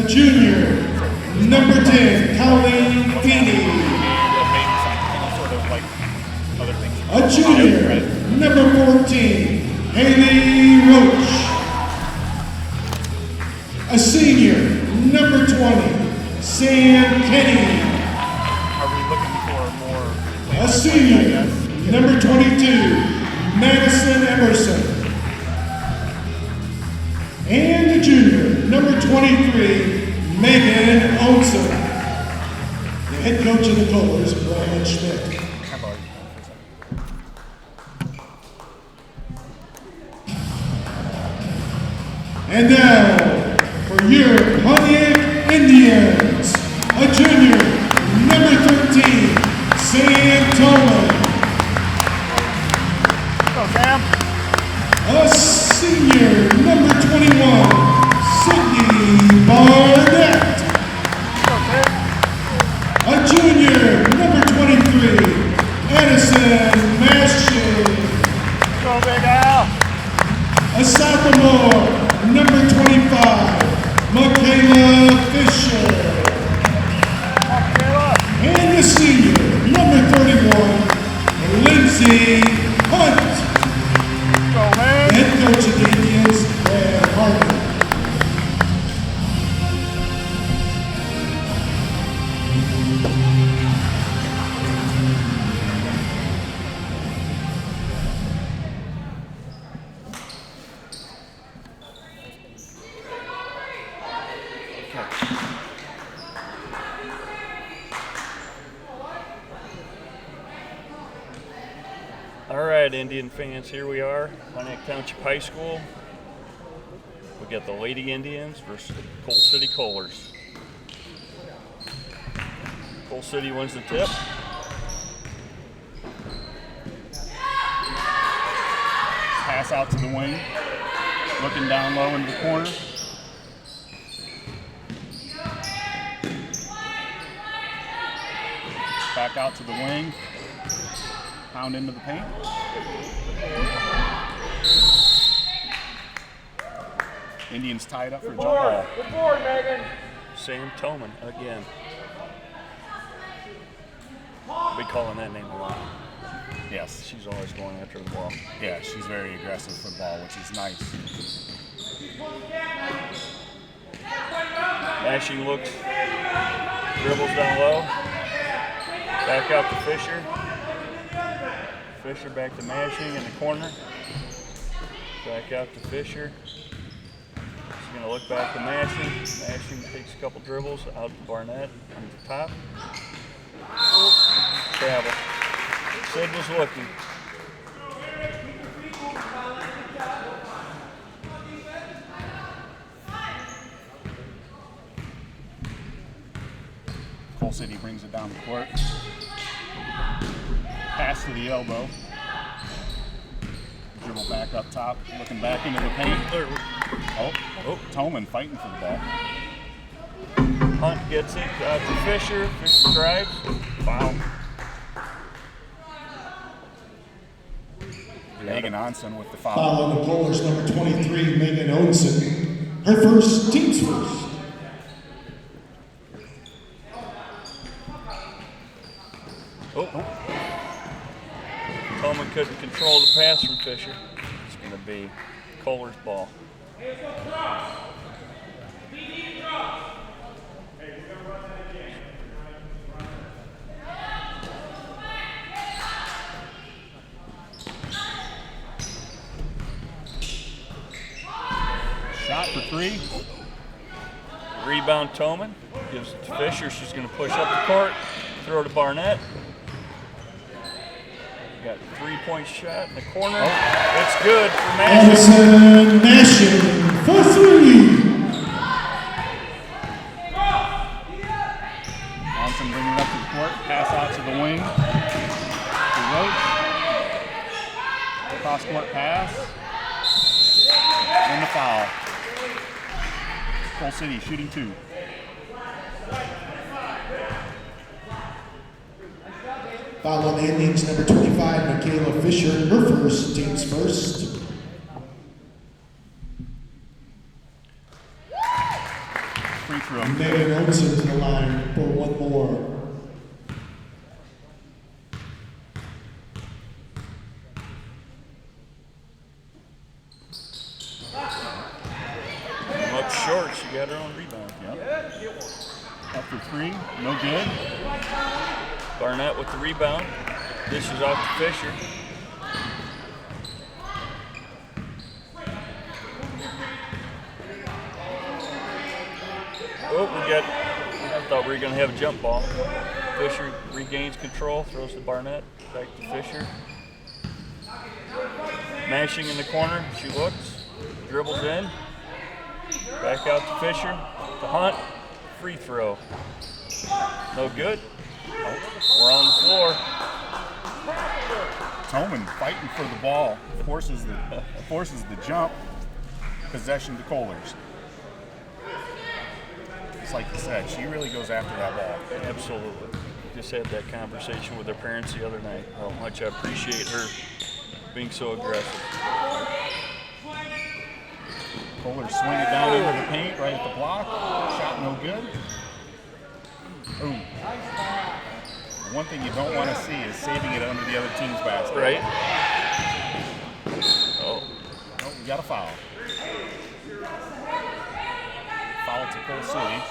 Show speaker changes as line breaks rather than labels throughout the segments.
junior, number 10, Colleen Feeney. A junior, number 14, Haley Roach. A senior, number 20, Sam Kenny.
Are we looking for more?
A senior, number 22, Madison Emerson. And a junior, number 23, Megan Olson. The head coach of the Colors, Brian Schmidt. And now, for your Pontiac Indians, a junior, number 13, Sam Tolman.
Go, Sam.
A senior, number 21, Sydney Barnett.
Go, Sam.
A junior, number 23, Addison Mashkin.
Go, Big Al.
A sophomore, number 25, Michaela Fisher. And a senior, number 31, Lindsay Hunt.
Go, man.
Head coach of the Indians, Brad Harper.
All right, Indian fans, here we are, Pontiac Township High School. We got the Lady Indians versus the Coal City Colors. Coal City wins the tip.
Pass out to the wing. Looking down low into the corner. Back out to the wing. Pound into the paint. Indians tied up for a jump ball.
Good board, Megan.
Sam Toman again. I'll be calling that name a lot.
Yes,
She's always going after the ball.
yeah, she's very aggressive for the ball, which is nice.
Mashing looks, dribbles down low. Back out to Fisher. Fisher back to Mashing in the corner. Back out to Fisher. She's going to look back to Mashing. Mashing takes a couple dribbles out to Barnett on the top. Travel. Sid was looking.
Coal City brings it down the court. Pass to the elbow. Dribble back up top, looking back into the paint. Oh, Toman fighting for the ball.
Hunt gets it out to Fisher. Fisher drives. Foul.
Megan Onson with the foul.
Foul on the Colors, number 23, Megan Olson. Her first, team's first.
Coleman couldn't control the pass from Fisher. It's going to be Kohler's ball.
Shot for three.
Rebound Toman. Gives it to Fisher. She's going to push up the court. Throw to Barnett. Got a three-point shot in the corner. It's good for
Addison Mashing for three.
Onson bringing it up to the court. Pass out to the wing. To Roach. Cross court pass. And the foul. Coal City shooting two.
Foul on the Indians, number 25, Michaela Fisher. Her first, team's first.
Free throw.
Barnett with the rebound. Dishes off to Fisher. Oh, I thought we were going to have a jump ball. Fisher regains control, throws to Barnett, back to Fisher. Mashing in the corner, she looks, dribbles in, back out to Fisher, to Hunt, free throw. No good. We're on the floor.
Toman fighting for the ball, forces the jump, possession to Kohlers. Just like you said, she really goes after that ball.
Absolutely. Just had that conversation with her parents the other night, how much I appreciate her being so aggressive.
Kohlers swing it down into the paint, right at the block. Shot no good. Ooh. One thing you don't want to see is saving it under the other team's basket.
Right? Oh,
we got a foul. Foul to Cole City.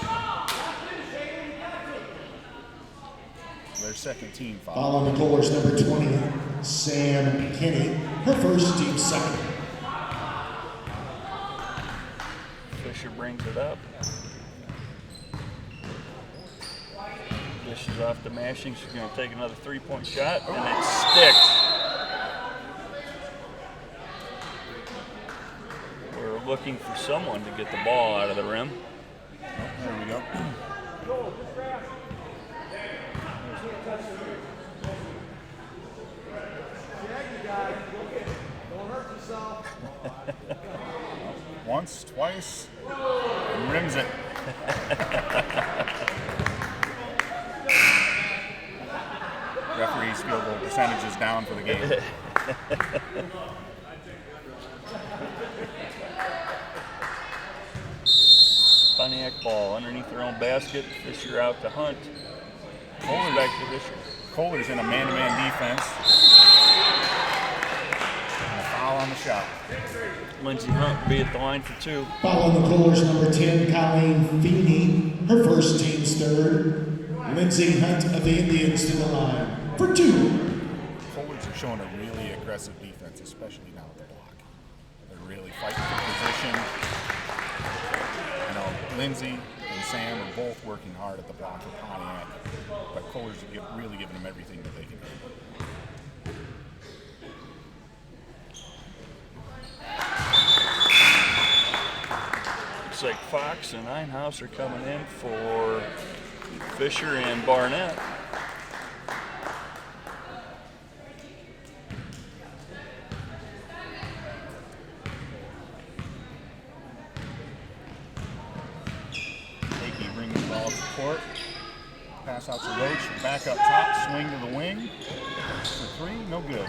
Their second team foul.
Foul on the Kohlers, number 20, Sam Kinney. Her first, team second.
Fisher brings it up. Dishes off to Mashing. She's going to take another three-point shot, and it sticks. We're looking for someone to get the ball out of the rim.
Oh, there we go. Once, twice, and rims it. Referee's field goal percentage is down for the game.
Pontiac ball underneath their own basket. Fisher out to Hunt. Kohlers back to Fisher.
Kohlers in a man-to-man defense. And a foul on the shot.
Lindsey Hunt will be at the line for two.
Foul on the Kohlers, number 10, Colleen Feeney. Her first, team's third. Lindsey Hunt of the Indians to the line for two.
Kohlers are showing a really aggressive defense, especially now at the block. They're really fighting for position. You know, Lindsey and Sam are both working hard at the block for Pontiac, but Kohlers are really giving them everything that they can do.
Looks like Fox and Einhaus are coming in for Fisher and Barnett.
Akey brings the ball to the court. Pass out to Roach. Back up top. Swing to the wing. For three. No good.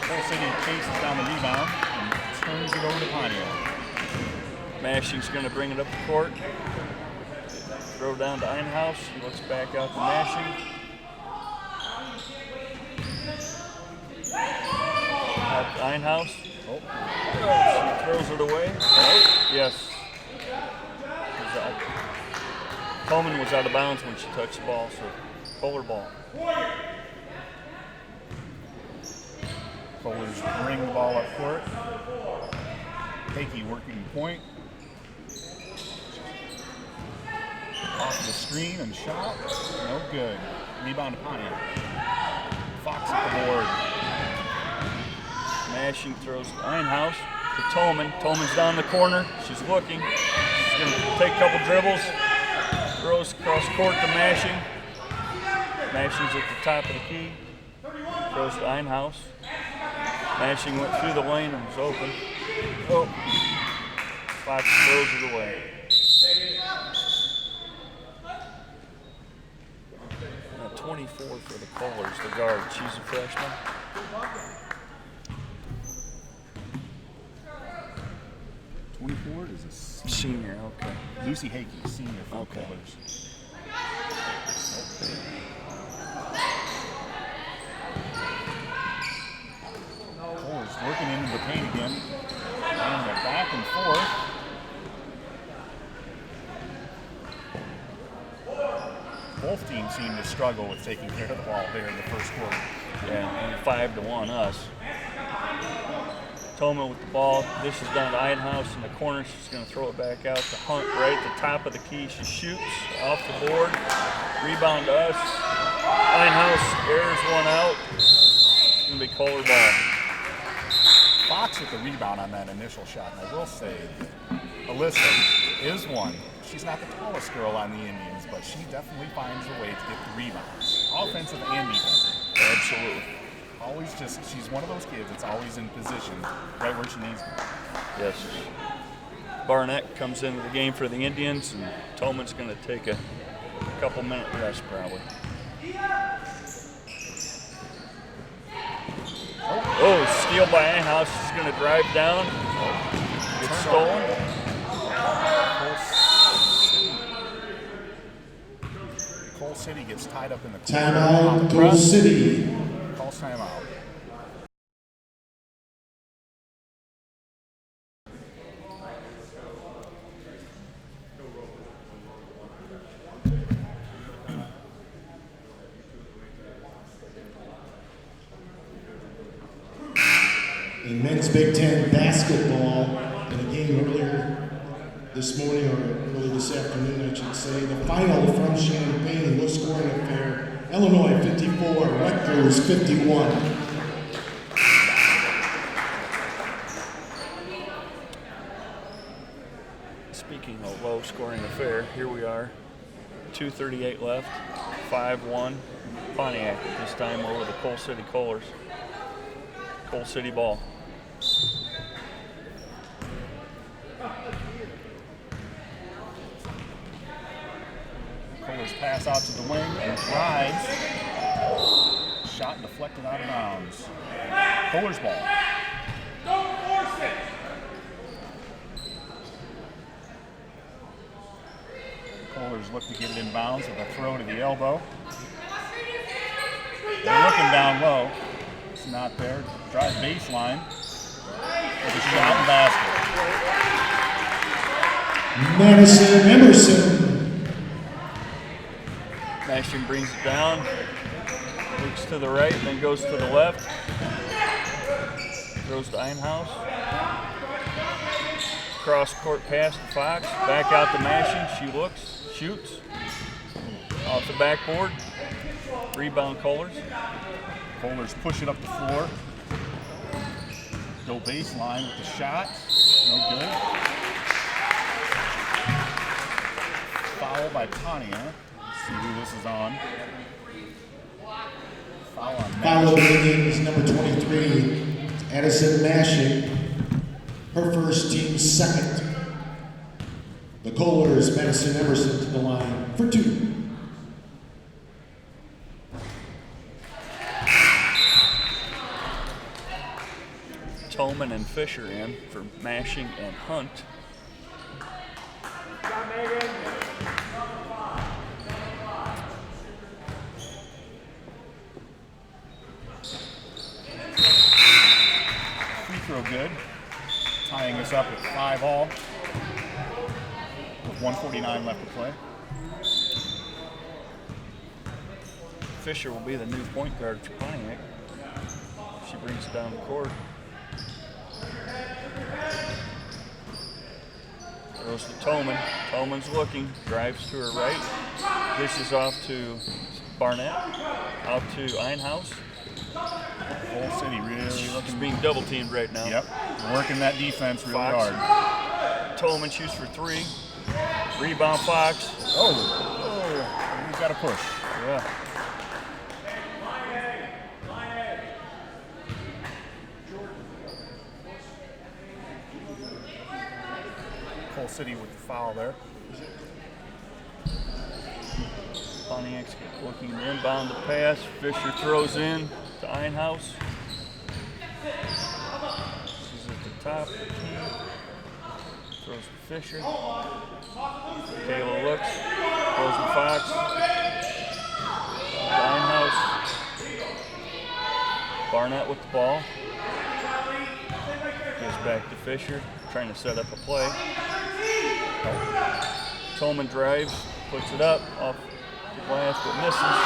Cole City chases down the rebound and turns it over to Pontiac.
Mashing's going to bring it up the court. Throw down to Einhaus. He looks back out to Mashing. Out to Einhaus.
Oh.
She throws it away. Oh, yes. Coleman was out of bounds when she touched the ball, so Kohler ball.
Kohlers bring the ball up court. Akey working point. Off the screen and shot. No good. Rebound to Pontiac. Fox at the board.
Mashing throws to Einhaus to Tolman. Tolman's down the corner. She's looking. She's going to take a couple dribbles. Throws across court to Mashing. Mashing's at the top of the key. Throws to Einhaus. Mashing went through the lane and was open. Oh. Fox throws it away. Now 24 for the Kohlers, the guard. She's a freshman.
Is a
Senior, okay.
Lucy Hakey, senior for
Okay.
Kohlers. Kohlers working into the paint again. And they're back and forth. both teams seem to struggle with taking care of the ball here in the first quarter.
Yeah, and 5-1 us. Tolman with the ball. This is down to Einhaus in the corner. She's going to throw it back out to Hunt right at the top of the key. She shoots off the board. Rebound to us. Einhaus airs one out. It's going to be Kohler ball.
Fox with the rebound on that initial shot. And I will say, Alyssa is one. She's not the tallest girl on the Indians, but she definitely finds a way to get the rebounds, offensive and defensive.
Absolutely.
Always she's one of those kids that's always in position right where she needs to be.
Yes. Barnett comes into the game for the Indians, and Tolman's going to take a couple-minute rest probably. Oh, steal by Einhaus. She's going to drive down. Gets stolen.
Cole City gets tied up in the
Timeout, Cole City.
Calls timeout.
In men's Big Ten basketball, in a game earlier this morning, or early this afternoon, I should say, the final from Champaign, low scoring affair. Illinois 54, Rutgers 51.
Speaking of low scoring affair, here we are. 2:38 left. 5-1. Pontiac this time over the Cole City Kohlers. Cole City ball.
Kohler's pass out to the wing and drives. Shot deflected out of bounds. Kohler's ball.
Don't force it.
Kohler's look to get it in bounds with a throw to the elbow. They're looking down low. It's not there. Drive baseline with a shot and basket.
Madison Emerson.
Mashing brings it down. Looks to the right, then goes to the left. Throws to Einhaus. Cross court pass to Fox. Back out to Mashing. She looks, shoots. Off the backboard. Rebound Kohlers.
Kohler's pushing up the floor. Go baseline with the shot. No good. Foul by Pontiac. Let's see who this is on. Foul on
Foul of
Nash.
the Indians, number 23, Addison Mashing. Her first, team second. The Kohlers, Madison Emerson to the line for two.
Tolman and Fisher in for Mashing and Hunt.
Free throw good. Tying us up at 5-all. With 1:49 left to play.
Fisher will be the new point guard for Pontiac. She brings it down the court. Throws to Tolman. Tolman's looking, drives to her right. Dishes off to Barnett. Out to Einhaus.
Cole City really
She's
looking.
being double teamed right now.
Yep. Working that defense really
Fox.
hard.
Tolman shoots for three. Rebound Fox.
Oh. We've got to push.
Yeah.
Cole City with the foul there.
Pontiac's looking to inbound the pass. Fisher throws in to Einhaus. She's at the top of the key. Throws to Fisher. Kayla looks. Throws to Fox. Einhaus. Barnett with the ball. Gives back to Fisher. Trying to set up a play. Tolman drives. Puts it up. Off glass, but misses.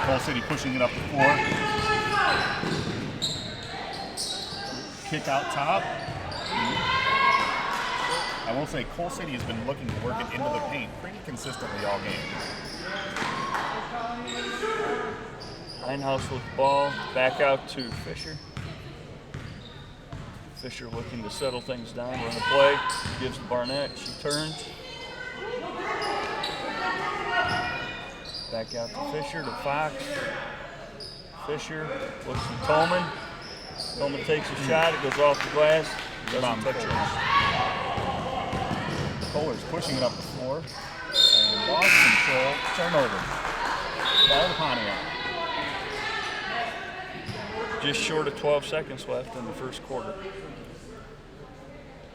Coal City pushing it up the floor. Kick out top. I will say Coal City has been looking to work it into the paint pretty consistently all game.
Einhaus with the ball, back out to Fisher. Fisher looking to settle things down, run the play, gives to Barnett, she turns. Back out to Fisher, to Fox. Fisher looks to Tolman. Tolman takes a shot, it goes off the glass, doesn't touch it.
Kohler's pushing it up the floor. And lost control, turnover. Ball to Pontiac.
Just short of 12 seconds left in the first quarter.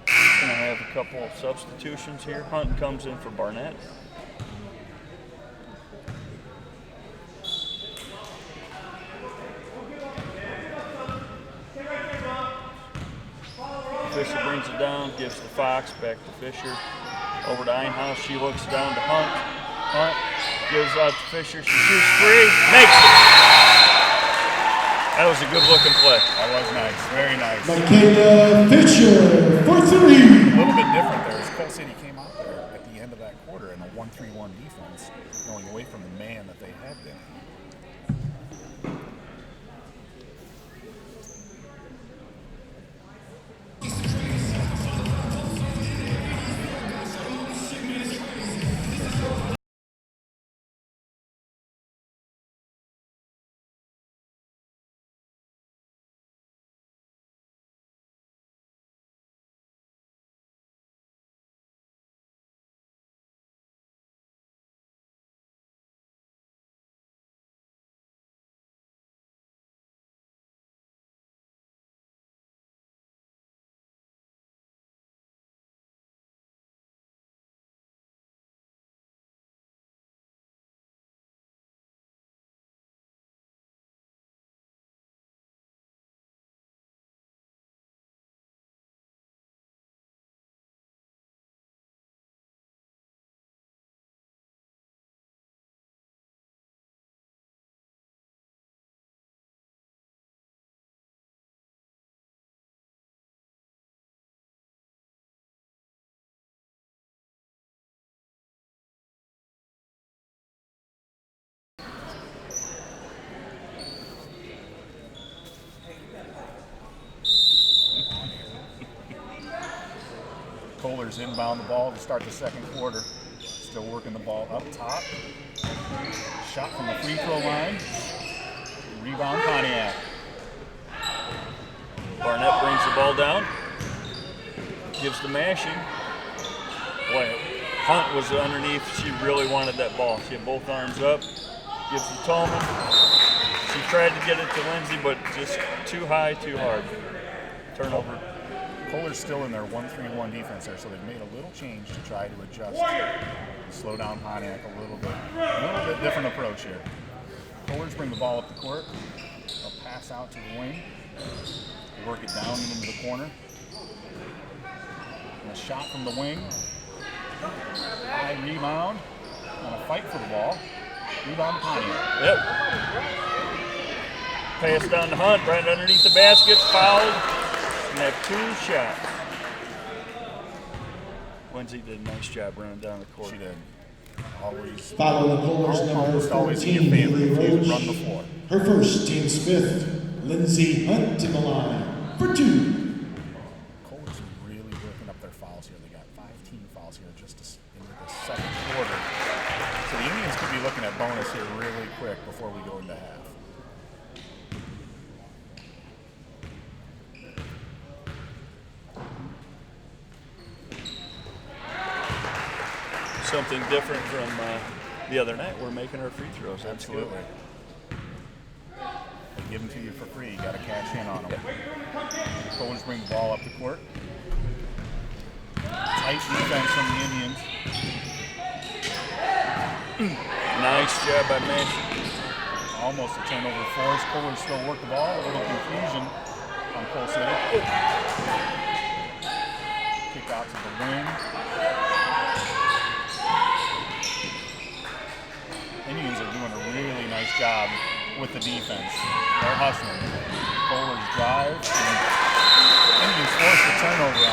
Gonna have a couple of substitutions here. Hunt comes in for Barnett. Fisher brings it down, gives to Fox, back to Fisher. Over to Einhaus, she looks down to Hunt. Hunt gives out to Fisher, she shoots three, makes it! That was a good looking play.
That was nice, very nice.
Michaela Fisher for three.
A little bit different there as Coal City came out there at the end of that quarter in a 1-3-1 defense, going away from the man that they had been. Kohler's inbound the ball to start the second quarter. Still working the ball up top. Shot from the free throw line. Rebound Pontiac.
Barnett brings the ball down, gives to Mashing. Boy, Hunt was underneath. She really wanted that ball. She had both arms up. Gives to Tolman. She tried to get it to Lindsay, but just too high, too hard. Turnover.
Kohler's still in their 1-3-1 defense there, so they've made a little change to try to adjust, slow down Pontiac a little bit. A little bit different approach here. Kohler's bring the ball up the court. They'll pass out to the wing. Work it down into the corner. And a shot from the wing. High rebound. And a fight for the ball. Rebound Pontiac.
Yep. Pass down to Hunt, right underneath the basket, fouled. And have two shots. Lindsay did a nice job running down the court.
She did. Always.
Following the Kohler's number
Almost always in
14,
your favor
Haley
if you
Roach.
run the floor.
Her first, team's fifth. Lindsay Hunt to the line for two.
Kohler's really working up their fouls here. They got 5 team fouls here just into the second quarter. So the Indians could be looking at bonus here really quick before we go into half.
Something different from the other night. We're making our free throws. That's good.
Absolutely. They give them to you for free. You got to cash in on them. Kohler's bring the ball up the court. Tight defense from the Indians.
Nice job by Mash.
Almost a turnover force. Kohler still work the ball. A little confusion on Coal City. Kick out to the wing. Indians are doing a really nice job with the defense. They're hustling. Bowlers drive, and Indians force the turnover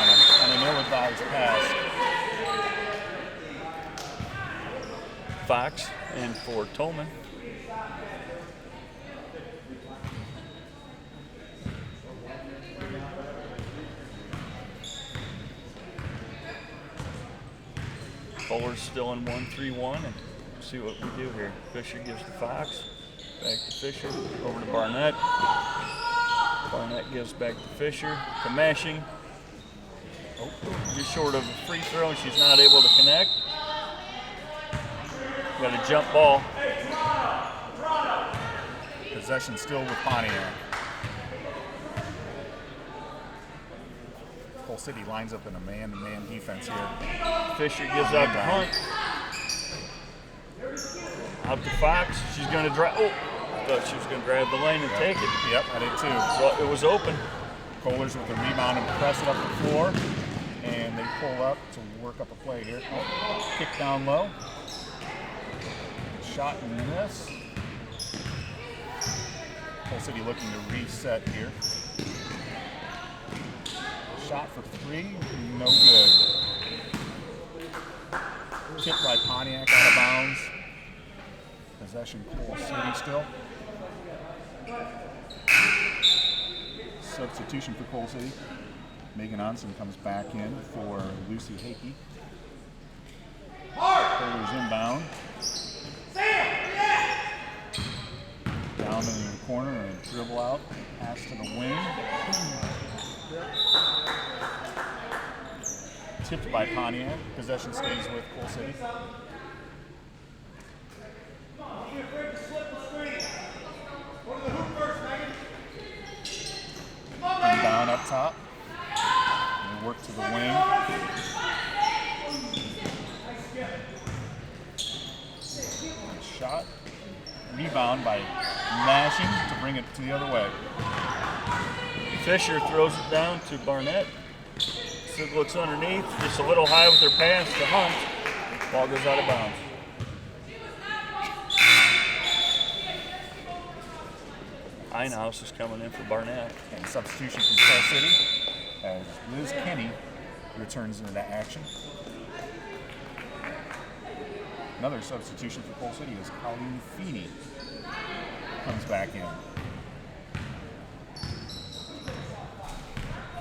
on an ill-advised pass.
Fox and for Tolman. Bowler's still in 1-3-1, and see what we do here. Fisher gives to Fox, back to Fisher, over to Barnett. Barnett gives back to Fisher, to Mashing. Oh, just short of a free throw, and she's not able to connect. Got a jump ball.
Possession still with Pontiac. Coal City lines up in a man-to-man defense here.
Fisher gives out to Hunt. Out to Fox. She's going to drive. Oh, I thought she was going to grab the lane and take it.
Yep, I did too.
So it was open.
Kohler's with the rebound and press it up the floor. And they pull up to work up a play here. Oh, kick down low. Shot and miss. Coal City looking to reset here. Shot for three, no good. Tipped by Pontiac out of bounds. Possession Coal City still. Substitution for Coal City. Megan Onsen comes back in for Lucy Hakey. Kohler's inbound. Down in the corner and dribble out. Pass to the wing. Tipped by Pontiac. Possession stays with Coal City. Inbound up top. And work to the wing. Shot. Rebound by Mashing to bring it to the other way.
Fisher throws it down to Barnett. Sid looks underneath, just a little high with her pass to Hunt. Ball goes out of bounds. Einhaus is coming in for Barnett.
And substitution from Coal City as Liz Kenny returns into action. Another substitution for Coal City is Colleen Feeney comes back in.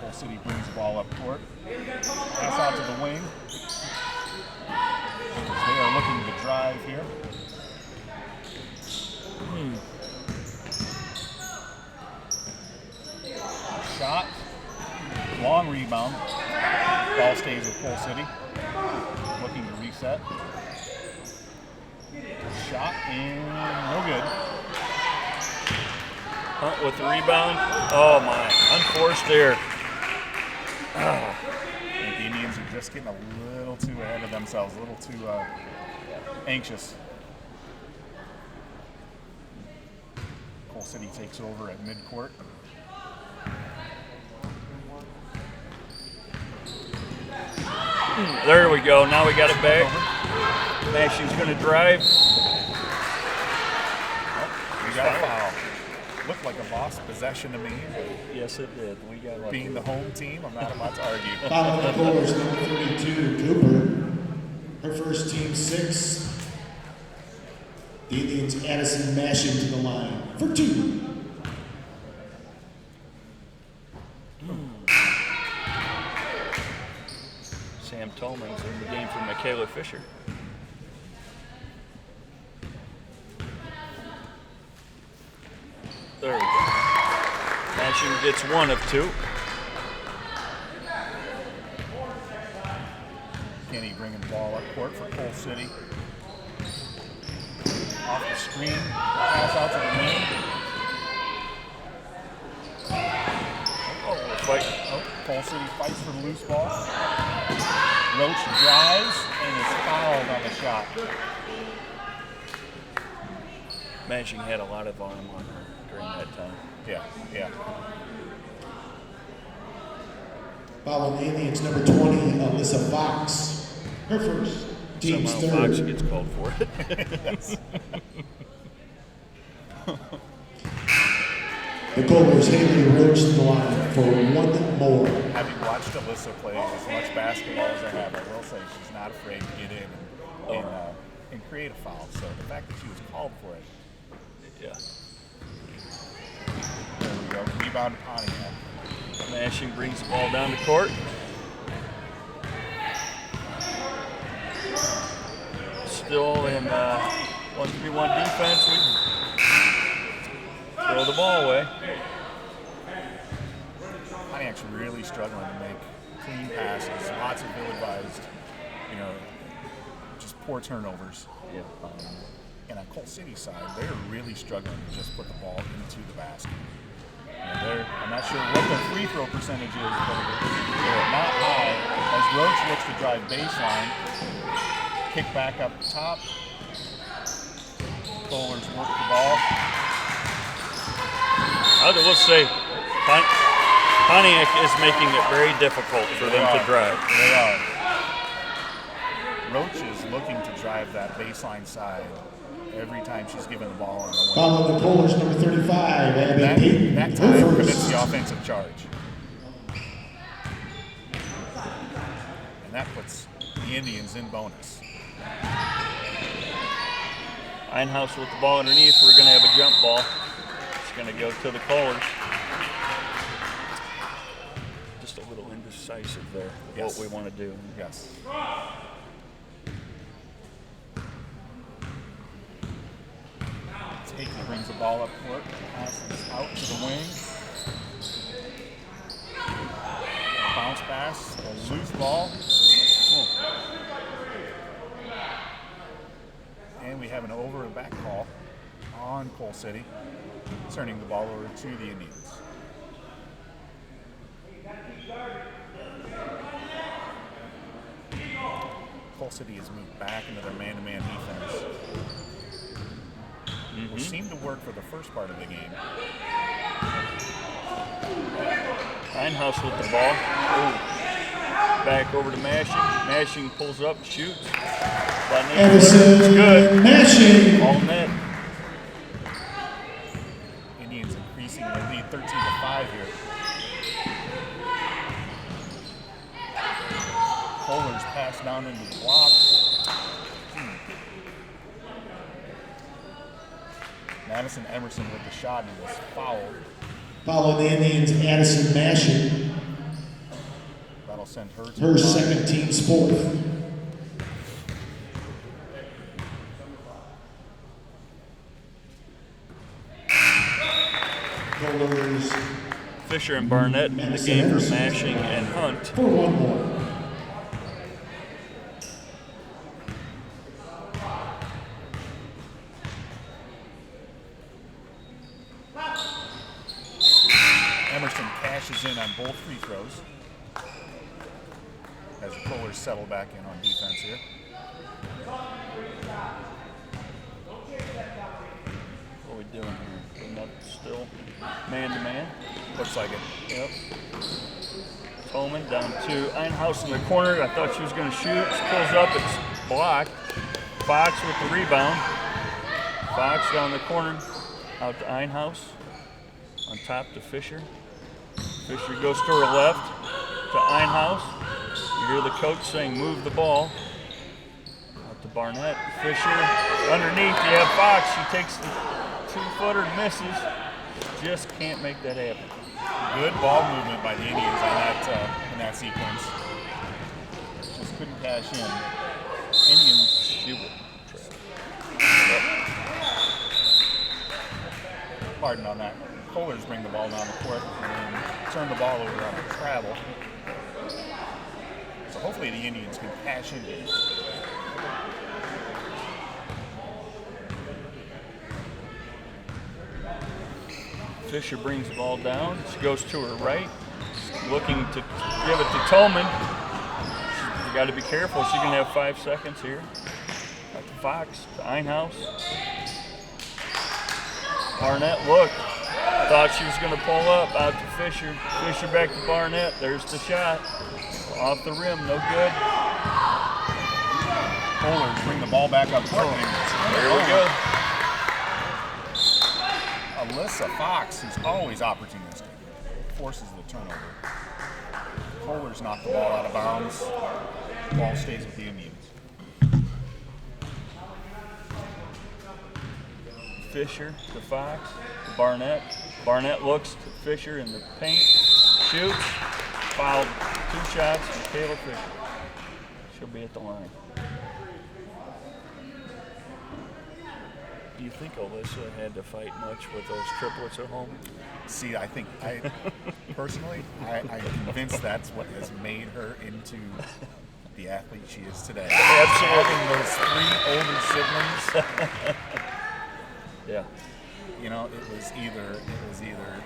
Coal City brings the ball up court. Pass out to the wing. As they are looking to drive here. Shot. Long rebound. Ball stays with Coal City. Looking to reset. Shot and no good.
Hunt with the rebound. Oh my, unforced error.
I think the Indians are just getting a little too ahead of themselves, a little too anxious. Coal City takes over at midcourt.
There we go, now we got it back. Mashing's gonna drive.
We got a foul. Looked like a lost possession to me.
Yes, it did. We got lucky.
Being the home team, I'm not about to argue.
Foul on the Bowlers, number 32, Cooper. Her first team 6. The Indians Addison Mashing to the line for 2.
Sam Tolman's in the game for Michaela Fisher. There we go. Mashing gets 1 of 2.
Kenny bringing the ball up court for Coal City. Off the screen, pass out to the wing. Coal City fights for the loose ball. Roach drives and is fouled on the shot.
Mashing had a lot of volume on her during that time.
Yeah.
Foul on the Indians, number 20, Alyssa Fox. Her first. Team's
Somehow Fox
third.
gets called for it.
Yes.
The Golders Haley Roach to the line for one more.
Having watched Alyssa play as much basketball as I have, I will say she's not afraid to get in and create a foul. So the fact that she was called for it,
Yeah.
there we go. Rebound to Pontiac.
Mashing brings the ball down to court. Still in 1-3-1 defense. We throw the ball away.
Pontiac's really struggling to make clean passes. Lots of ill-advised, just poor turnovers.
Yeah.
And on Colt City's side, they're really struggling to just put the ball into the basket. I'm not sure what their free throw percentage is, but they're not high. As Roach looks to drive baseline, kick back up top. Bowlers work the ball.
Let's say Pontiac is making it very difficult for them to drive.
They are. Roach is looking to drive that baseline side every time she's given the ball on the wing.
Following the Golders, number 35, Abby Payton.
That
Her
time
first.
commits the offensive charge. And that puts the Indians in bonus.
Einhaus with the ball underneath. We're going to have a jump ball. It's going to go to the Kohlers. Just a little indecisive there,
Yes.
what we want to do.
Yes. Taker brings the ball up court, passes out to the wing. Bounce pass, a loose ball. And we have an over and back call on Coal City, turning the ball over to the Indians. Coal City has moved back into their man-to-man defense, which seemed to work for the first part of the game.
Einhaus with the ball. Ooh. Back over to Mashing. Mashing pulls up, shoots. It's
Edison
good.
Mashing.
All net.
Indians increasing their lead 13-5 here. Bowlers pass down into the block. Madison Emerson with the shot and was fouled.
Following the Indians, Addison Mashing.
That'll send her to
Her
the
second, team's fourth. Golders
Fisher and Barnett in the game for Mashing and Hunt.
for one more.
Emerson cashes in on both free throws as the Pullers settle back in on defense here.
What are we doing here? Putting up still man-to-man.
Looks like it.
Yep. Tolman down to Einhaus in the corner. I thought she was going to shoot. She pulls up. It's blocked. Fox with the rebound. Fox down the corner. Out to Einhaus. On top to Fisher. Fisher goes to her left. To Einhaus. You hear the coach saying, move the ball. Out to Barnett. Fisher underneath. You have Fox. She takes the two-footer, misses. Just can't make that happen.
Good ball movement by the Indians on that in that sequence. Just couldn't cash in. Indians,
She will.
pardon on that. Kohlers bring the ball down the court and turn the ball over on a travel. So hopefully the Indians can cash in here.
Fisher brings the ball down. She goes to her right, looking to give it to Tolman. You got to be careful. She can have 5 seconds here. Back to Fox, to Einhaus. Barnett looked. Thought she was going to pull up. Out to Fisher. Fisher back to Barnett. There's the shot. Off the rim, no good.
Bowlers bring the ball back up court.
There we go.
Alyssa Fox is always opportunistic. Forces the turnover. Bowlers knock the ball out of bounds. Ball stays with the Indians.
Fisher to Fox to Barnett. Barnett looks to Fisher in the paint. Shoots. Fouled. 2 shots from Kayla Fisher. She'll be at the line. Do you think Alyssa had to fight much with those triplets at home?
See, I personally, I'm convinced that's what has made her into the athlete she is today.
Absolutely.
Having those 3 older siblings,
Yeah.
you know, it was either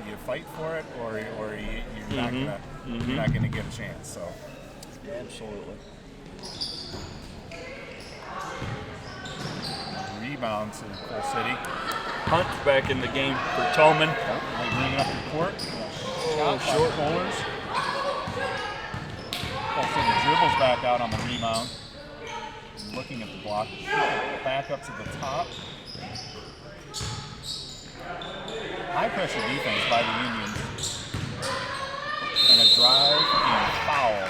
you fight for it or you're not gonna get a chance. So
Absolutely.
rebound to Full City.
Hunt back in the game for Tolman.
They bring it up the court.
Oh, short.
Bowlers. Full City dribbles back out on the rebound. Looking at the block. Back up to the top. High pressure defense by the Indians. And a drive and foul.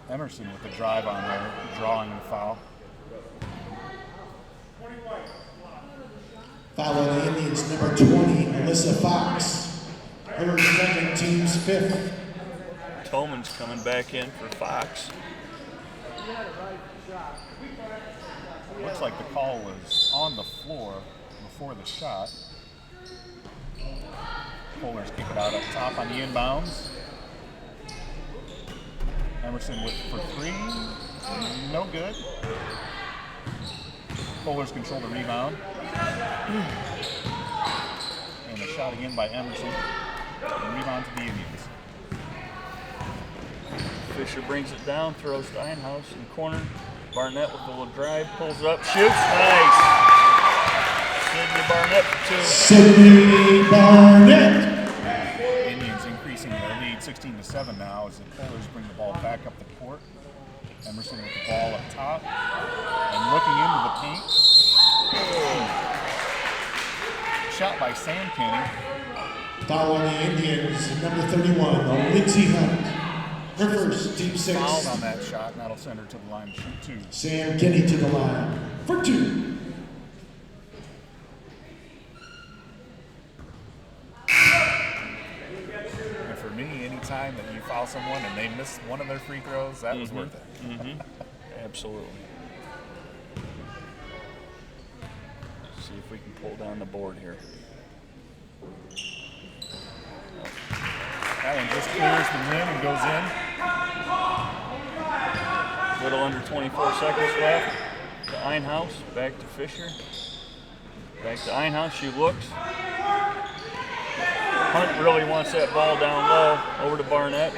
Emerson with the drive on there, drawing the foul.
Foul on the Indians, number 20, Alyssa Fox. Her second, team's 5th.
Tolman's coming back in for Fox.
Looks like the call was on the floor before the shot. Bowlers kick it out up top on the inbounds. Emerson for 3, no good. Bowlers control the rebound. And a shot again by Emerson. And rebound to the Indians.
Fisher brings it down, throws to Einhaus in the corner. Barnett with a little drive, pulls up, shoots, nice. Sydney Barnett for 2.
Sydney Barnett.
Indians increasing their lead 16-7 now as the Bowlers bring the ball back up the court. Emerson with the ball up top and looking into the paint. Shot by Sam Kenny.
Foul on the Indians, number 31, Lindsey Hunt. Her first, team 6.
Fouled on that shot, and that'll send her to the line to shoot 2.
Sam Kenny to the line for 2.
And for me, anytime that you foul someone and they miss one of their free throws, that was worth it.
Absolutely. Let's see if we can pull down the board here.
That one just clears the rim and goes in.
Little under 24 seconds left. To Einhaus, back to Fisher. Back to Einhaus, she looks. Hunt really wants that ball down low. Over to Barnett.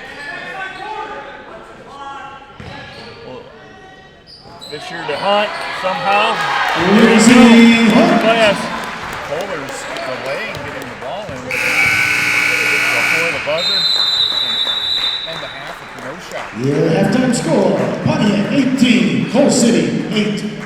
Well, Fisher to Hunt, somehow.
Lindsey Hunt.
Class.
Bowlers delaying getting the ball in before the buzzer. And the half with no shot.
Your halftime score, Pontiac 18, Coal City 8.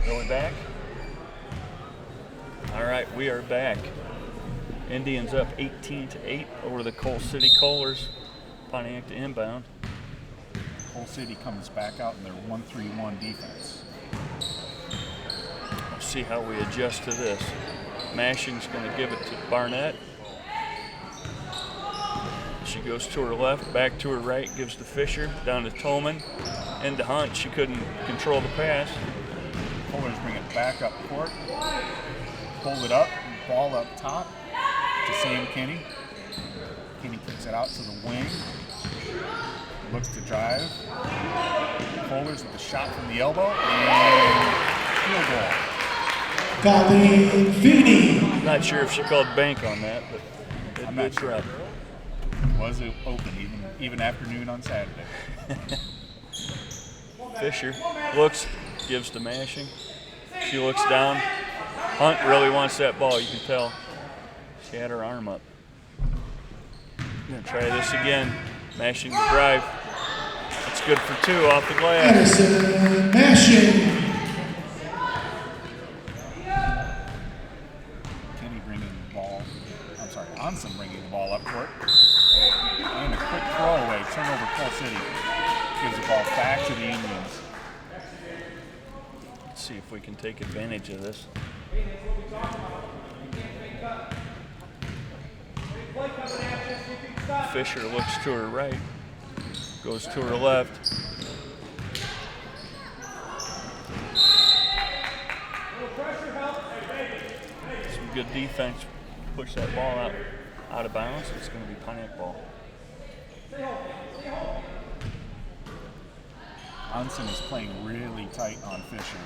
Are we back? All right, we are back. Indians up 18-8 over the Coal City Kohlers. Pontiac to inbound.
Coal City comes back out in their 1-3-1 defense.
We'll see how we adjust to this. Mashing's going to give it to Barnett. She goes to her left, back to her right, gives to Fisher, down to Tolman, into Hunt. She couldn't control the pass.
Kohlers bring it back up court. Hold it up, ball up top to Sam Kinney. Kinney kicks it out to the wing. Looks to drive. Kohlers with the shot from the elbow and field goal.
Colleen Feeney.
Not sure if she called bank on that, but it
I'm not
did
sure.
drop.
Was it open even afternoon on Saturday?
Fisher looks, gives to Mashing. She looks down. Hunt really wants that ball, you can tell. She had her arm up. Gonna try this again. Mashing the drive. It's good for 2 off the glass.
Addison Mashing.
Kinney bringing the ball. I'm sorry, Onsen bringing the ball up court. And a quick throwaway. Turnover Coal City. Gives the ball back to the Indians.
Let's see if we can take advantage of this. Fisher looks to her right, goes to her left. Some good defense. Push that ball out of bounds. It's going to be Pontiac ball.
Onsen is playing really tight on Fisher.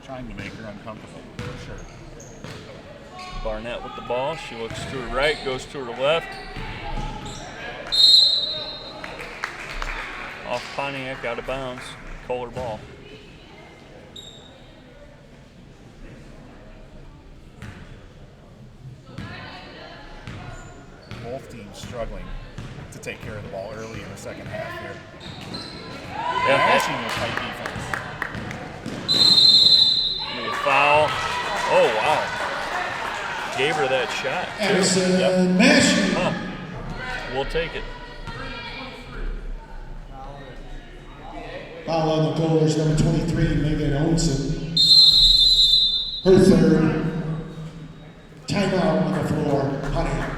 Trying to make her uncomfortable, for sure.
Barnett with the ball. She looks to her right, goes to her left. Off Pontiac, out of bounds. Kohler ball.
Both teams struggling to take care of the ball early in the second half here.
Yeah,
Mashing with tight defense.
a foul. Oh, wow. Gave her that shot, too.
Addison Mashing.
Huh. We'll take it.
Foul on the Kohlers, number 23, Megan Onsen. Her third. Timeout on the floor, Pontiac.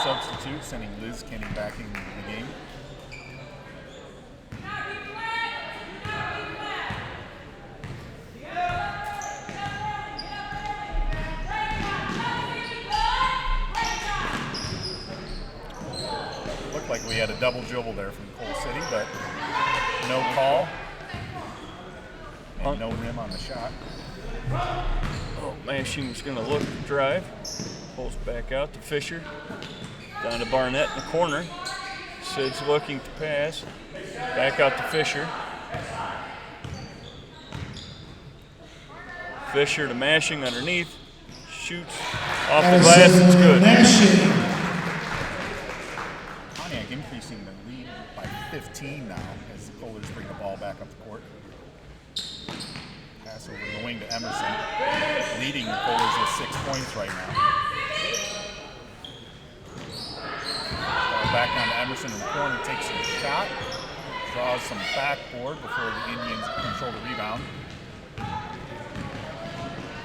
Substitute, sending Liz Kinney back into the game. Looked like we had a double dribble there from Coal City, but no call. And no rim on the shot.
Oh, Mashing was going to look to drive. Pulls back out to Fisher. Down to Barnett in the corner. Sid's looking to pass. Back out to Fisher. Fisher to Mashing underneath. Shoots off the glass. It's good.
Pontiac increasing the lead by 15 now as the Kohler's bring the ball back up the court. Pass over the wing to Emerson, leading the Kohler's with 6 points right now. Ball back down to Emerson in the corner, takes a shot, draws some backboard before the Indians control the rebound.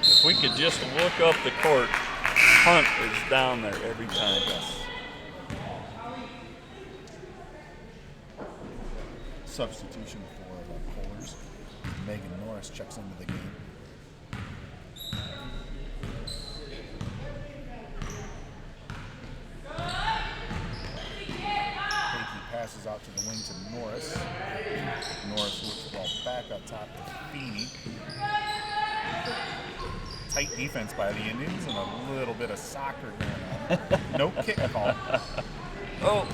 If we could just look up the court, Hunt is down there every time.
Substitution for the Kohler's. Megan Norris checks into the game. Bakey passes out to the wing to Norris. Norris looks the ball back up top to Feeney. Tight defense by the Indians and a little bit of soccer going on. No kick call.
Oh.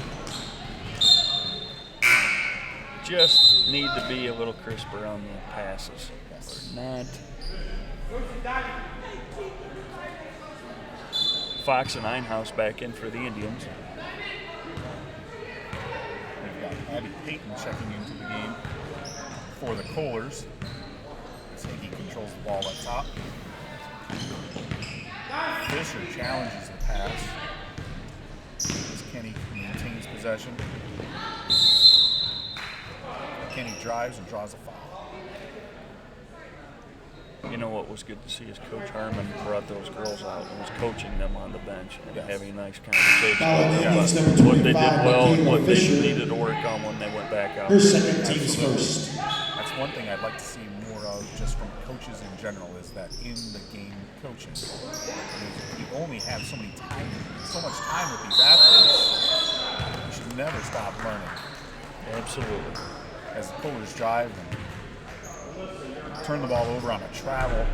Just need to be a little crisper on the passes.
Yes.
Not. Fox and Einhaus back in for the Indians.
We've got Abby Payton checking into the game for the Kohlers. He controls the ball up top. Fisher challenges the pass as Kenny maintains possession. Kenny drives and draws a foul.
You know what was good to see is Coach Harmon brought those girls out and was coaching them on the bench and having a nice conversation about what they did well and what they needed to work on when they went back out.
Her second team's first.
That's one thing I'd like to see more of just from coaches in general is that in the game coaching. You only have so much time with these athletes. You should never stop learning.
Absolutely.
As the Kohlers drive and turn the ball over on a travel,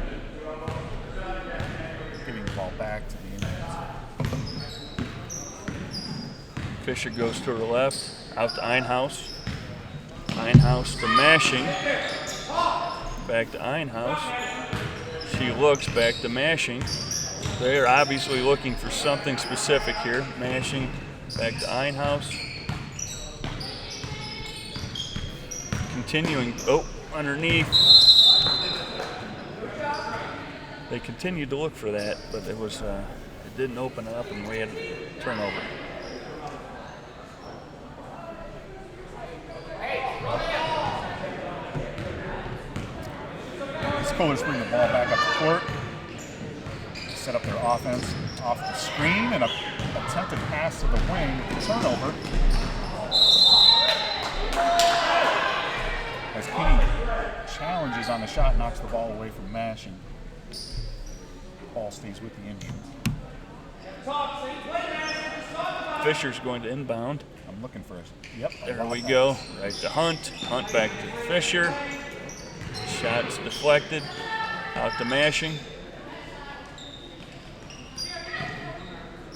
giving the ball back to the Indians.
Fisher goes to her left, out to Einhaus. Einhaus to Mashing. Back to Einhaus. She looks back to Mashing. They're obviously looking for something specific here. Mashing back to Einhaus. Continuing, underneath. They continued to look for that, but it was it didn't open up, and we had a turnover.
These Kohlers bring the ball back up the court. Set up their offense off the screen and a attempted pass to the wing with the turnover. As Kenny challenges on the shot, knocks the ball away from Mashing. Ball stays with the Indians.
Fisher's going to inbound.
I'm looking for a yep.
There we go. Right to Hunt. Hunt back to Fisher. Shot's deflected. Out to Mashing.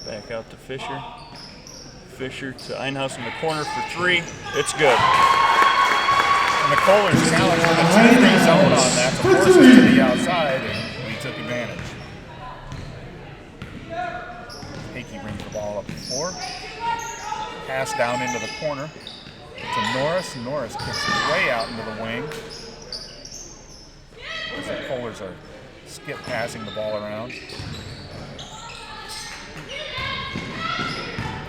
Back out to Fisher. Fisher to Einhaus in the corner for three. It's good.
And the Kohlers challenge for the 2-3 zone on that to force us to the outside, and we took advantage. Hickey brings the ball up the floor. Pass down into the corner to Norris. Norris kicks it way out into the wing. As the Kohlers are skip passing the ball around.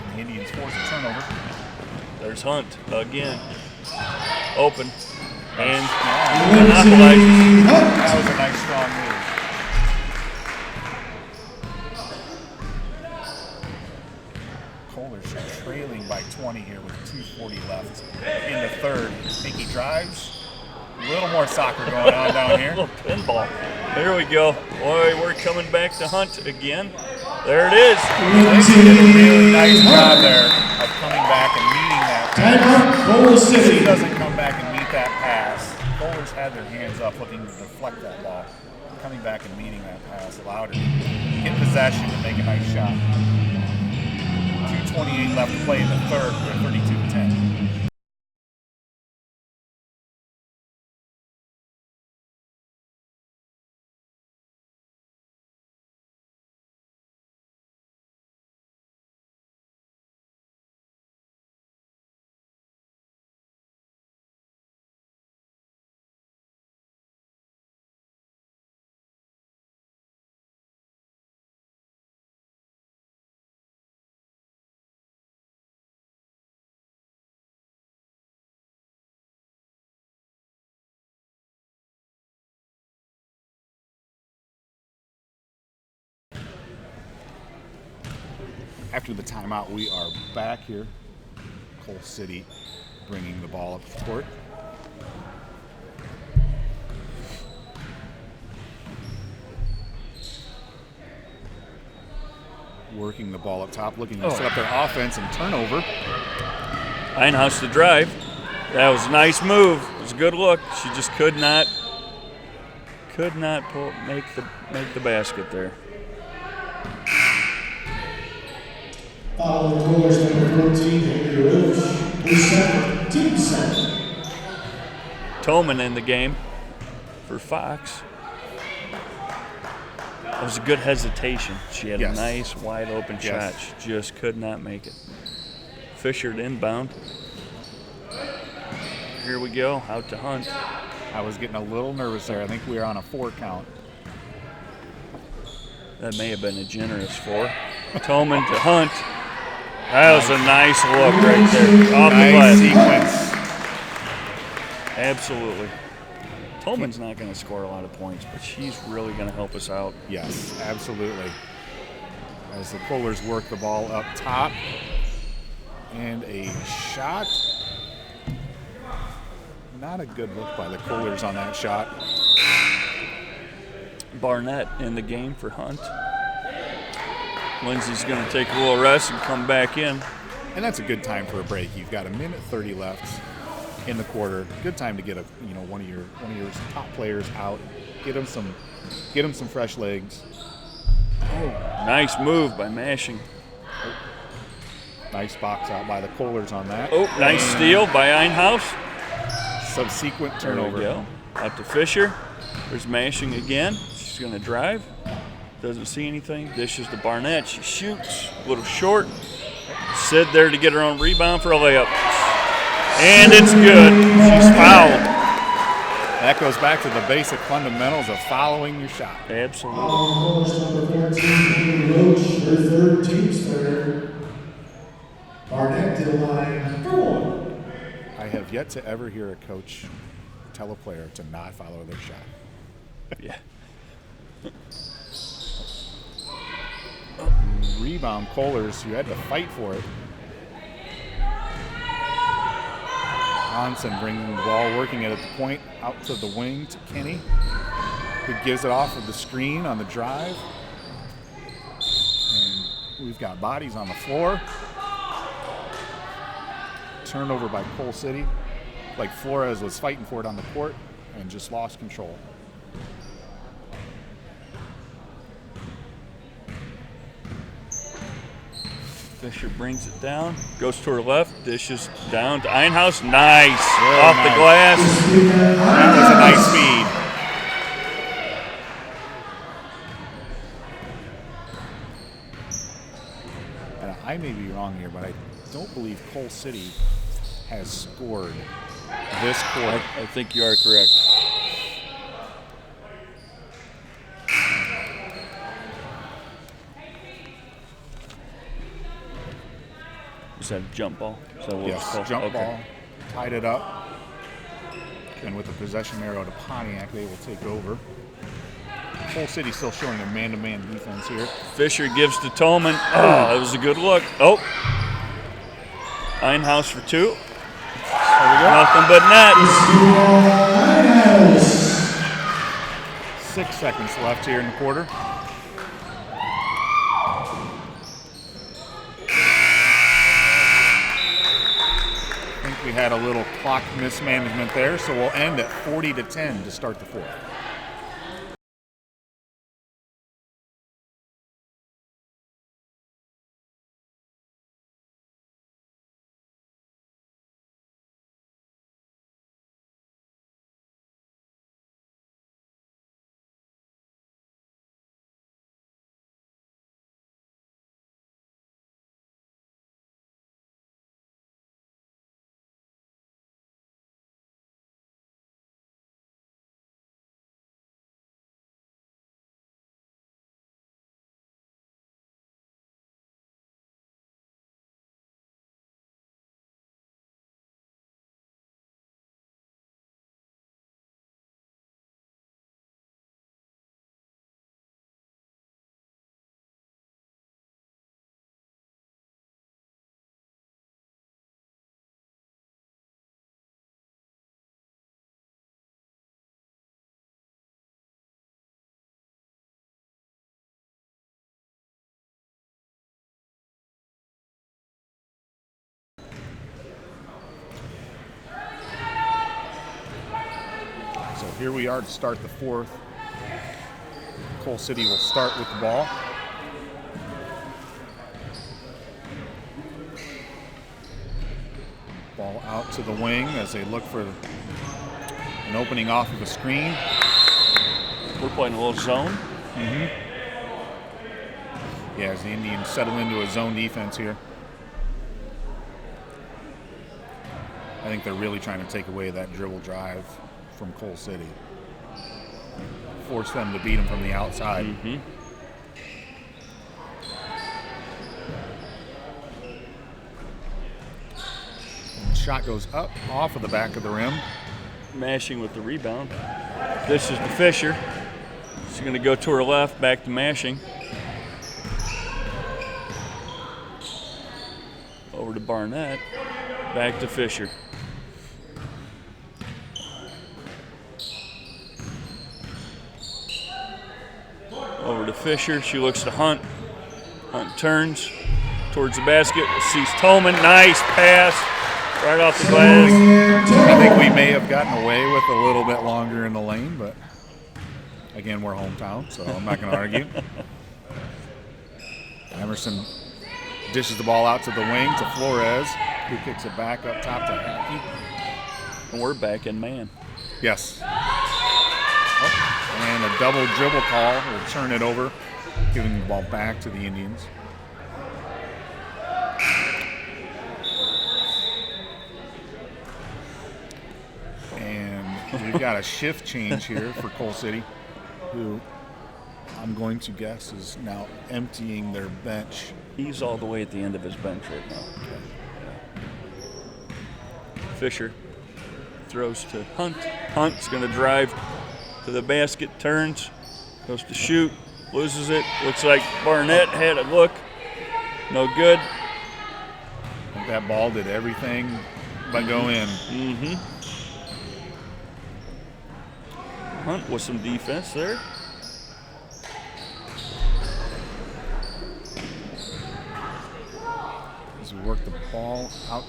And the Indians force a turnover.
There's Hunt again. Open. And
Lindsay Hunt.
That was a nice strong move. Kohlers are trailing by 20 here with 2:40 left in the third. Hickey drives. A little more soccer going on down here.
A little pinball. There we go. Boy, we're coming back to Hunt again. There it is.
Lindsay did a really nice job there of coming back and meeting that pass.
Timeout, Bowl
She
City.
doesn't come back and meet that pass. Kohlers had their hands up looking to deflect that ball. Coming back and meeting that pass allowed her to get possession and make a nice shot. 2:28 left to play in the third. We're 32-10. After the timeout, we are back here. Cole City bringing the ball up the court. Working the ball up top, looking to set up their offense and turnover.
Einhaus to drive. That was a nice move. It was a good look. She just could not make the basket there.
Following Coolers number 14, Haley Roach, team second.
Tolman in the game for Fox. That was a good hesitation. She had a nice wide open shot. She just could not make it. Fisher to inbound. Here we go, out to Hunt.
I was getting a little nervous there. I think we were on a 4 count.
That may have been a generous 4. Tolman to Hunt. That was a nice look right there. Off the glass.
Sequence.
Absolutely. Tolman's not going to score a lot of points, but she's really going to help us out.
Yes, absolutely. As the Pullers work the ball up top. And a shot. Not a good look by the Pullers on that shot.
Barnett in the game for Hunt. Lindsay's going to take a little rest and come back in.
And that's a good time for a break. You've got 1:30 left in the quarter. Good time to get one of your top players out. Get them some fresh legs.
Oh, nice move by Mashing.
Nice box out by the Kohlers on that.
Oh, nice steal by Einhaus.
Subsequent turnover.
There we go. Out to Fisher. There's Mashing again. She's going to drive. Doesn't see anything. Dishes to Barnett. She shoots. A little short. Sid there to get her own rebound for a layup. And it's good. She's fouled.
That goes back to the basic fundamentals of following your shot.
Absolutely.
Number 14, Haley Roach, her third, team's third. Barnett to the line for 1.
I have yet to ever hear a coach tell a player to not follow their shot.
Yeah.
Rebound, Kohlers. You had to fight for it. Hansen bringing the ball, working it at the point, out to the wing to Kenny, who gives it off of the screen on the drive. And we've got bodies on the floor. Turnover by Cole City. Like Flores was fighting for it on the court and just lost control.
Fisher brings it down, goes to her left, dishes down to Einhaus. Nice. Off the glass.
That was a nice feed. And I may be wrong here, but I don't believe Cole City has scored this quarter.
I think you are correct. Is that a jump ball? Is that what it's
Yes,
called?
jump
Okay.
ball, tied it up. And with the possession arrow to Pontiac, they will take over. Cole City still showing a man-to-man defense here.
Fisher gives to Tolman. Oh, that was a good look. Oh. Einhaus for 2.
There we go.
Nothing but net.
6 seconds left here in the quarter. I think we had a little clock mismanagement there, so we'll end at 40-10 to start the fourth. here we are to start the fourth. Cole City will start with the ball. Ball out to the wing as they look for an opening off of a screen.
We're playing a little zone.
Yeah, as the Indians settle into a zone defense here. I think they're really trying to take away that dribble drive from Cole City. Force them to beat them from the outside. And shot goes up off of the back of the rim.
Mashing with the rebound. This is to Fisher. She's going to go to her left, back to Mashing. Over to Barnett, back to Fisher. Over to Fisher, she looks to Hunt. Hunt turns towards the basket, sees Tolman, nice pass, right off the glass.
I think we may have gotten away with a little bit longer in the lane, but again, we're hometown, so I'm not going to argue. Emerson dishes the ball out to the wing to Flores, who kicks it back up top to Hackey.
And we're back in man.
Yes. Oh, and a double dribble call will turn it over, giving the ball back to the Indians. And we've got a shift change here for Cole City, who I'm going to guess is now emptying their bench.
He's all the way at the end of his bench right now. Fisher throws to Hunt. Hunt's going to drive to the basket, turns, goes to shoot, loses it. Looks like Barnett had a look. No good.
I think that ball did everything but go in.
Hunt with some defense there.
As we work the ball out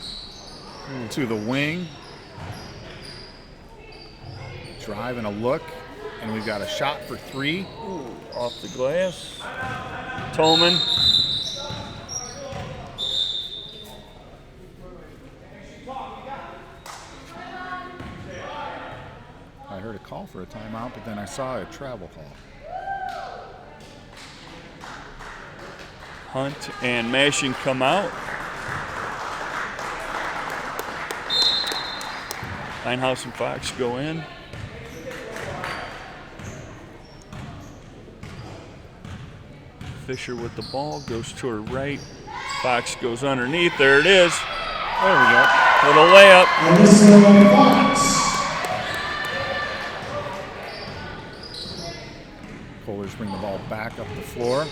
to the wing. Drive and a look. And we've got a shot for three.
Ooh, off the glass. Tolman.
I heard a call for a timeout, but then I saw a travel call.
Hunt and Mashing come out. Steinhaus and Fox go in. Fisher with the ball, goes to her right. Fox goes underneath. There it is.
There we go.
Little layup.
Alyssa Fox.
Kohler's bring the ball back up the floor.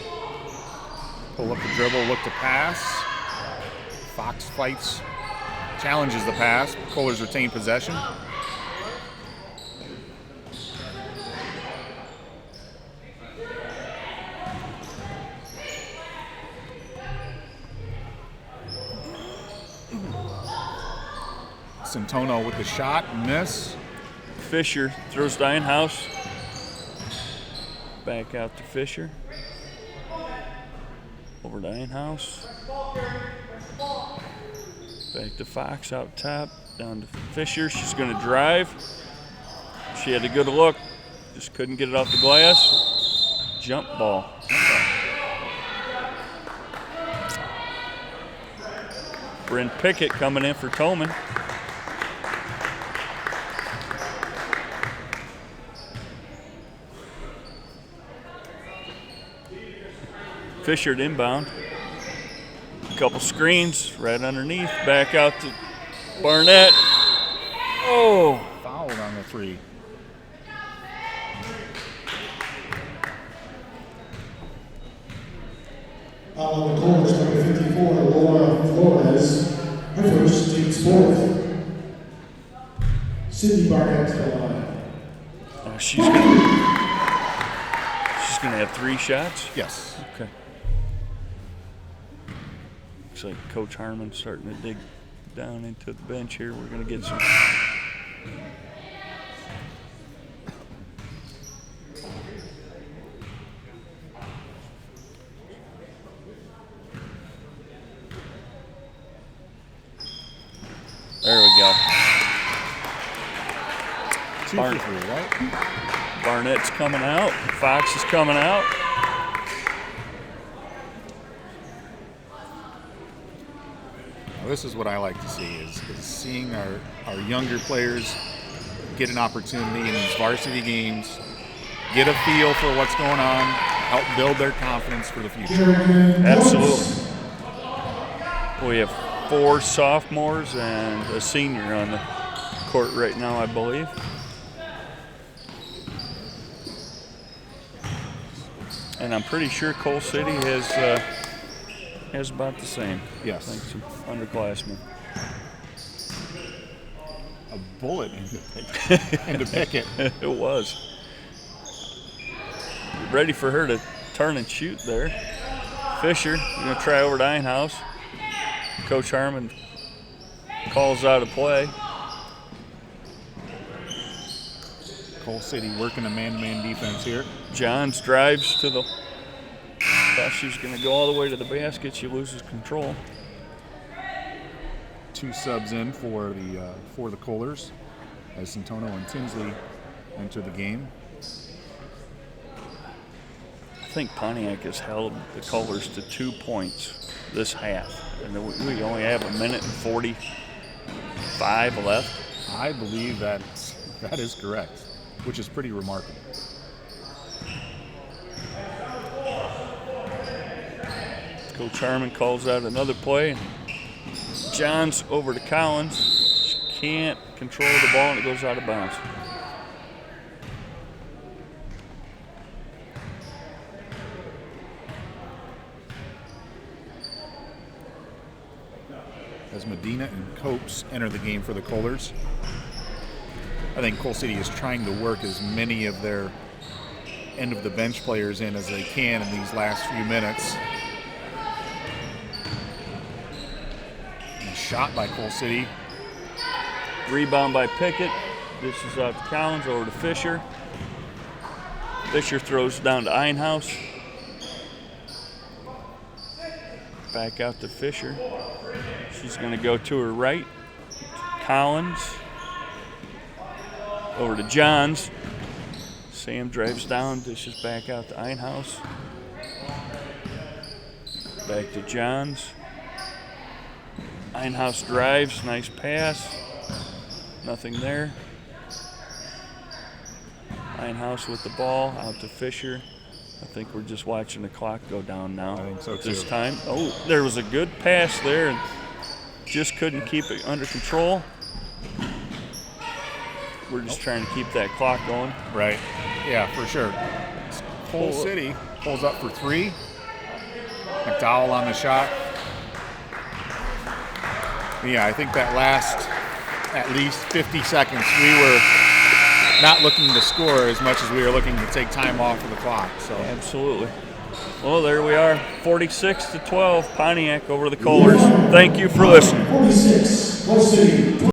Pull up the dribble, look to pass. Fox fights, challenges the pass. Kohler's retained possession. Centono with the shot, miss.
Fisher throws Steinhaus. Back out to Fisher. Over to Steinhaus. Back to Fox out top. Down to Fisher. She's going to drive. She had a good look. Just couldn't get it off the glass. Jump ball. Bryn Pickett coming in for Tolman. Fisher inbound. A couple screens right underneath. Back out to Barnett. Oh!
Fouled on the three.
On the corners, number 54, Laura Flores. Her first, team sport. Sydney Barnett to the line.
Oh, she's gonna have three shots.
Yes.
Okay. Looks like Coach Harmon's starting to dig down into the bench here. We're gonna get some.
2 for 3, right?
Barnett's coming out. Fox is coming out.
Now, this is what I like to see is seeing our younger players get an opportunity in these varsity games, get a feel for what's going on, help build their confidence for the future.
Absolutely. We have 4 sophomores and a senior on the court right now, I believe. And I'm pretty sure Cole City has about the same.
Yes.
Thanks, some underclassmen.
A bullet into Pickett.
It was. Ready for her to turn and shoot there. Fisher, going to try over to Einhaus. Coach Harmon calls out a play.
Cole City working a man-to-man defense here.
Johns drives to the. Thought she was going to go all the way to the basket. She loses control.
2 subs in for the Kohlers as Centono and Tinsley enter the game.
I think Pontiac has held the Colors to 2 points this half. And we only have a minute and 45 left.
I believe that is correct, which is pretty remarkable.
Coach Harmon calls out another play. Johns over to Collins. She can't control the ball and it goes out of bounds.
As Medina and Copes enter the game for the Kohlers. I think Cole City is trying to work as many of their end-of-the-bench players in as they can in these last few minutes. And shot by Cole City.
Rebound by Pickett. This is out to Collins, over to Fisher. Fisher throws down to Einhaus. Back out to Fisher. She's going to go to her right. Collins. Over to Johns. Sam drives down, dishes back out to Einhaus. Back to Johns. Einhaus drives, nice pass. Nothing there. Einhaus with the ball, out to Fisher. I think we're just watching the clock go down now.
I think so
This
too.
time. Oh, there was a good pass there and just couldn't keep it under control. We're just trying to keep that clock going.
Right. Yeah, for sure. Cole City pulls up for 3. McDowell on the shot. Yeah, I think that last at least 50 seconds we were not looking to score as much as we were looking to take time off of the clock. So
Absolutely. Well, there we are, 46-12, Pontiac over the Kohlers. Thank you for listening.
46, Varsity.